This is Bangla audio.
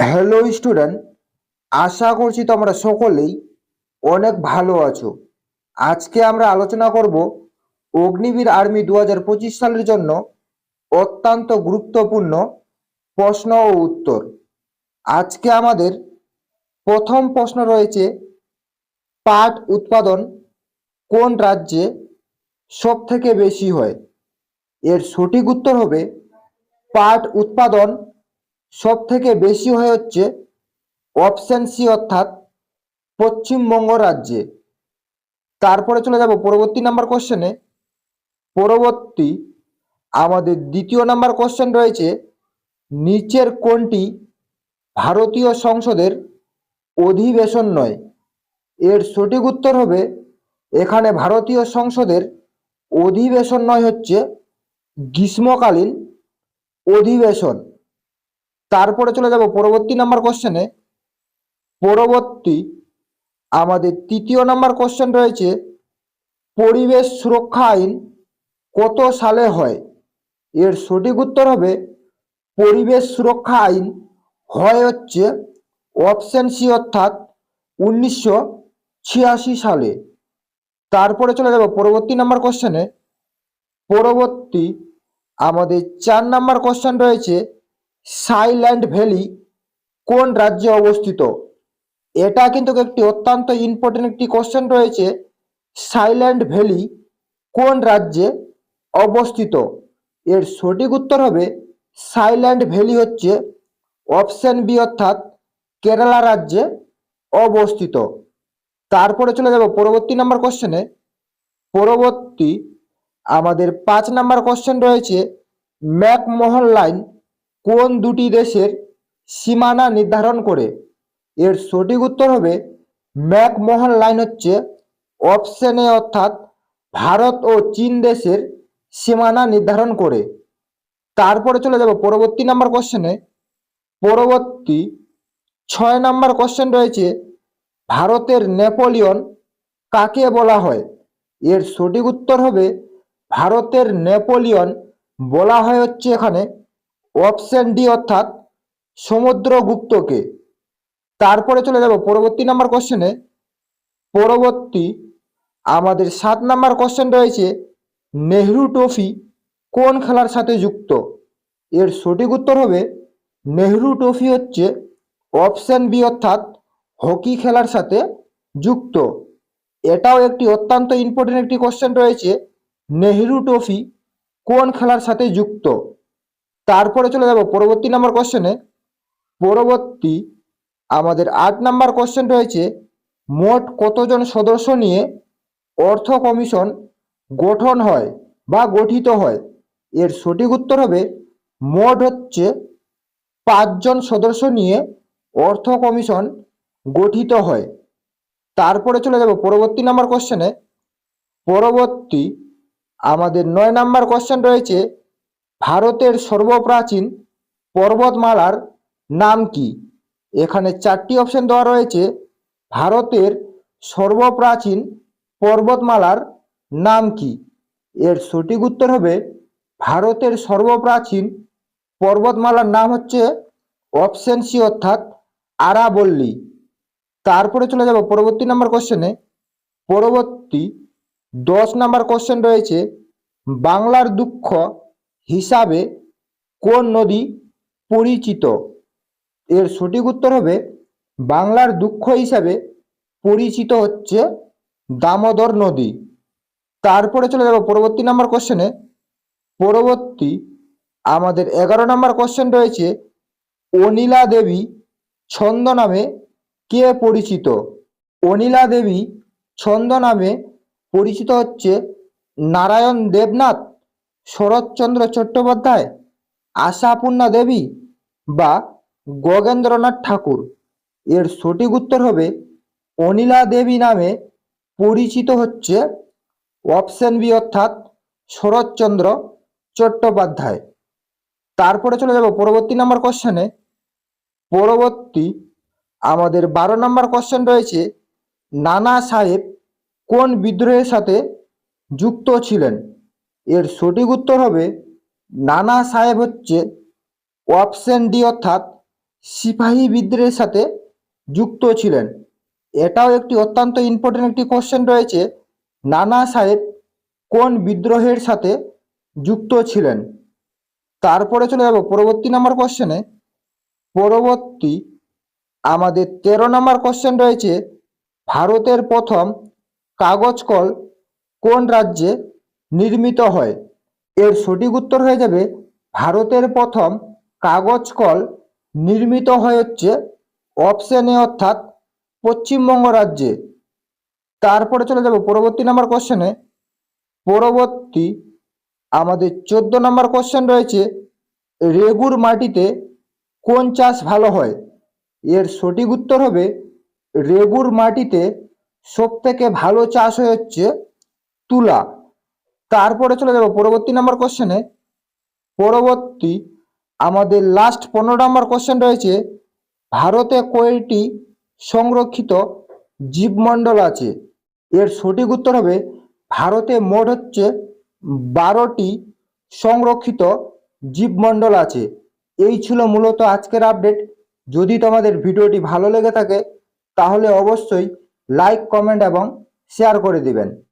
হ্যালো স্টুডেন্ট, আশা করছি তোমরা সকলেই অনেক ভালো আছো। আজকে আমরা আলোচনা করব অগ্নিবীর আর্মি 2025 সালের জন্য অত্যন্ত গুরুত্বপূর্ণ প্রশ্ন ও উত্তর। আজকে আমাদের প্রথম প্রশ্ন রয়েছে, পাট উৎপাদন কোন রাজ্যে সব থেকে বেশি হয়? এর সঠিক উত্তর হবে পাট উৎপাদন সব থেকে বেশি হয় হচ্ছে অপশন সি, অর্থাৎ পশ্চিমবঙ্গ রাজ্যে। তারপরে চলে যাব পরবর্তী নাম্বার কোশ্চেনে। পরবর্তী আমাদের দ্বিতীয় নাম্বার কোশ্চেন রয়েছে, নিচের কোনটি ভারতীয় সংসদের অধিবেশন নয়? এর সঠিক উত্তর হবে এখানে ভারতীয় সংসদের অধিবেশন নয়, হচ্ছে গ্রীষ্মকালীন অধিবেশন। তারপরে চলে যাব পরবর্তী নাম্বার কোশ্চেনে। পরবর্তী আমাদের তৃতীয় নাম্বার কোশ্চেন রয়েছে, পরিবেশ সুরক্ষা আইন কত সালে হয়? এর সঠিক উত্তর হবে পরিবেশ সুরক্ষা আইন হয় হচ্ছে অপশন সি, অর্থাৎ 1986 সালে। তারপরে চলে যাব পরবর্তী নাম্বার কোশ্চেনে। পরবর্তী আমাদের 4 নাম্বার কোশ্চেন রয়েছে, সাইল্যান্ড ভ্যালি কোন রাজ্যে অবস্থিত? এটা কিন্তু একটি অত্যন্ত ইম্পর্টেন্ট একটি কোশ্চেন রয়েছে, সাইল্যান্ড ভ্যালি কোন রাজ্যে অবস্থিত? এর সঠিক উত্তর হবে সাইল্যান্ড ভ্যালি হচ্ছে অপশন বি, অর্থাৎ কেরালা রাজ্যে অবস্থিত। তারপরে চলে যাব পরবর্তী নাম্বার কোশ্চেনে। পরবর্তী আমাদের 5 নাম্বার কোশ্চেন রয়েছে, ম্যাকমোহন লাইন কোন দুটি দেশের সীমানা নির্ধারণ করে? এর সঠিক উত্তর হবে ম্যাকমোহন লাইন হচ্ছে অপশন এ, অর্থাৎ ভারত ও চীন দেশের সীমানা নির্ধারণ করে। তারপরে চলে যাব পরবর্তী নাম্বার কোশ্চেনে। পরবর্তী 6 নাম্বার কোশ্চেন রয়েছে, ভারতের নেপোলিয়ন কাকে বলা হয়? এর সঠিক উত্তর হবে ভারতের নেপোলিয়ন বলা হয় হচ্ছে এখানে অপশন ডি, অর্থাৎ সমুদ্রগুপ্তকে। তারপরে চলে যাব পরবর্তী নাম্বার কোশ্চেনে। পরবর্তী আমাদের 7 নাম্বার কোশ্চেন রয়েছে, নেহরু ট্রফি কোন খেলার সাথে যুক্ত? এর সঠিক উত্তর হবে নেহরু ট্রফি হচ্ছে অপশন বি, অর্থাৎ হকি খেলার সাথে যুক্ত। এটাও একটি অত্যন্ত ইম্পর্টেন্ট একটি কোশ্চেন রয়েছে, নেহরু ট্রফি কোন খেলার সাথে যুক্ত? তারপরে চলে যাব পরবর্তী নাম্বার কোশ্চেনে। পরবর্তী আমাদের 8 নাম্বার কোশ্চেন রয়েছে, মোট কতজন সদস্য নিয়ে অর্থ কমিশন গঠন হয় বা গঠিত হয়? এর সঠিক উত্তর হবে মোট হচ্ছে 5 জন সদস্য নিয়ে অর্থ কমিশন গঠিত হয়। তারপরে চলে যাব পরবর্তী নাম্বার কোশ্চেনে। পরবর্তী আমাদের 9 নাম্বার কোশ্চেন রয়েছে, ভারতের সর্বপ্রাচীন পর্বতমালার নাম কি? এখানে 4টি অপশন দেওয়া রয়েছে, ভারতের সর্বপ্রাচীন পর্বতমালার নাম কি? এর সঠিক উত্তর হবে ভারতের সর্বপ্রাচীন পর্বতমালার নাম হচ্ছে অপশন সি, অর্থাৎ আরাবল্লী। তারপরে চলে যাব পরবর্তী নাম্বার কোশ্চেনে। পরবর্তী 10 নাম্বার কোশ্চেন রয়েছে, বাংলার দুঃখ হিসাবে কোন নদী পরিচিত? এর সঠিক উত্তর হবে বাংলার দুঃখ হিসাবে পরিচিত হচ্ছে দামোদর নদী। তারপরে চলে যাব পরবর্তী নাম্বার কোশ্চেনে। পরবর্তী আমাদের 11 নাম্বার কোশ্চেন রয়েছে, অনিলা দেবী ছন্দ নামে কে পরিচিত? অনিলা দেবী ছন্দ নামে পরিচিত হচ্ছে নারায়ণ দেবনাথ, শরৎচন্দ্র চট্টোপাধ্যায়, আশাপূর্ণা দেবী বা গগেন্দ্রনাথ ঠাকুর? এর সঠিক উত্তর হবে অনিলা দেবী নামে পরিচিত হচ্ছে অপশন বি, অর্থাৎ শরৎচন্দ্র চট্টোপাধ্যায়। তারপরে চলে যাব পরবর্তী নাম্বার কোশ্চেনে। পরবর্তী আমাদের 12 নাম্বার কোশ্চেন রয়েছে, নানা সাহেব কোন বিদ্রোহের সাথে যুক্ত ছিলেন? এর সঠিক উত্তর হবে নানা সাহেব হচ্ছে অপশন ডি, অর্থাৎ সিপাহী বিদ্রোহের সাথে যুক্ত ছিলেন? এটাও একটি অত্যন্ত ইম্পর্টেন্ট একটি কোশ্চেন রয়েছে, নানা সাহেব কোন বিদ্রোহের সাথে যুক্ত ছিলেন? তারপরে চলে যাব পরবর্তী নাম্বার কোশ্চেনে। পরবর্তী আমাদের 13 নম্বর কোশ্চেন রয়েছে, ভারতের প্রথম কাগজ কল কোন রাজ্যে নির্মিত হয়? এর সঠিক উত্তর হয়ে যাবে ভারতের প্রথম কাগজ কল নির্মিত হয় হচ্ছে অপশন এ অর্থাৎ পশ্চিমবঙ্গ রাজ্যে। তারপরে চলে যাব পরবর্তী নাম্বার কোশ্চেনে। পরবর্তী আমাদের 14 নম্বর কোশ্চেন রয়েছে, রেগুর মাটিতে কোন চাষ ভালো হয়? এর সঠিক উত্তর হবে রেগুর মাটিতে সব থেকে ভালো চাষ হচ্ছে তুলা। তারপরে চলে যাব পরবর্তী নাম্বার কোশ্চেনে। পরবর্তী আমাদের লাস্ট 15 নম্বর কোশ্চেন রয়েছে, ভারতে কয়টি সংরক্ষিত জীবমণ্ডল আছে? এর সঠিক উত্তর হবে ভারতে মোট হচ্ছে 12টি সংরক্ষিত জীবমণ্ডল আছে। এই ছিল মূলত আজকের আপডেট। যদি তোমাদের ভিডিওটি ভালো লেগে থাকে তাহলে অবশ্যই লাইক, কমেন্ট এবং শেয়ার করে দিবেন।